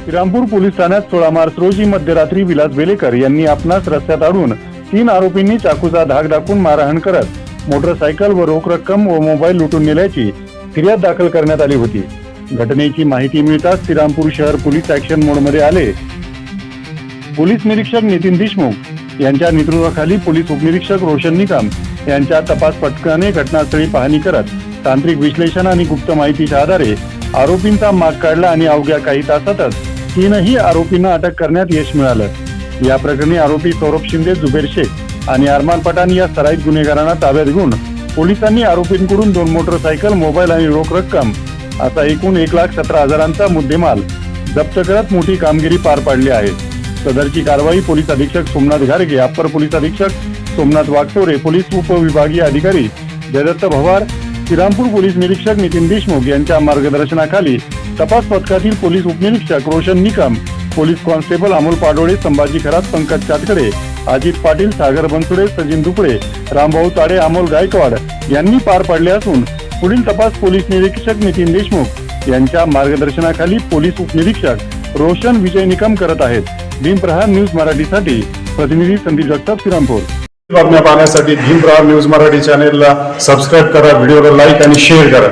Shrirampur police ठाण्यात 16 मार्च रोजी मध्यरात्री विलास बेलेकर यांनी आपणास रस्त्यात अडवून 3 आरोपींनी चाकूचा धाक दाखवून मारहाण करत मोटरसायकल व रोख रक्कम व मोबाईल लुटून नेल्याची फिर्याद दाखल करण्यात आली होती। घटनेची माहिती मिळताच श्रीरामपूर शहर पोलीस ऍक्शन मोडमध्ये आले। पोलीस निरीक्षक नितीन देशमुख यांच्या नेतृत्वाखाली पोलीस उपनिरीक्षक रोशन निकम यांच्या तपास पथकाने घटनास्थळी पाहणी करत तांत्रिक विश्लेषण आणि गुप्त माहितीच्या आधारे आरोपींचा माग काढला आणि अवघ्या काही तासातच 3ही आरोपींना अटक करण्यात यश मिळालं। या प्रकरणी आरोपी सौरभ शिंदे, जुबेर शेख आणि अरमान पठाण या सराईत गुन्हेगारांना ताब्यात घेऊन पोलिसांनी आरोपींकडून 2 मोटरसायकल, मोबाईल आणि रोख रक्कम असा एकूण 1,17,000चा मुद्देमाल जप्त करत मोठी कामगिरी पार पाडली आहे। सदरची कारवाई पोलीस अधीक्षक सोमनाथ घारगे, अप्पर पोलीस अधीक्षक सोमनाथ वागचौरे, पोलीस उपविभागीय अधिकारी जयदत्त भवार, श्रीरामपूर पोलीस निरीक्षक नितीन देशमुख यांच्या मार्गदर्शनाखाली तपास पथकातील पोलीस उपनिरीक्षक रोशन निकम, पोलीस कॉन्स्टेबल अमोल पाडोळे, संभाजी खरात, पंकज चाटकडे, अजित पाटील, सागर बनसुडे, सचिन दुपळे, रामभाऊ ताडे, अमोल गायकवाड यांनी पार पाडले असून पुढील तपास पोलीस निरीक्षक नितीन देशमुख यांच्या मार्गदर्शनाखाली पोलीस उपनिरीक्षक रोशन विजय निकम करत आहेत। भीमप्रहार न्यूज मराठीसाठी प्रतिनिधी संदीप जगताप, श्रीरामपूर। बातम्या पाहण्यासाठी भीमप्रहार न्यूज मराठी चॅनेलला सबस्क्राईब करा, व्हिडिओला लाईक आणि शेअर करा।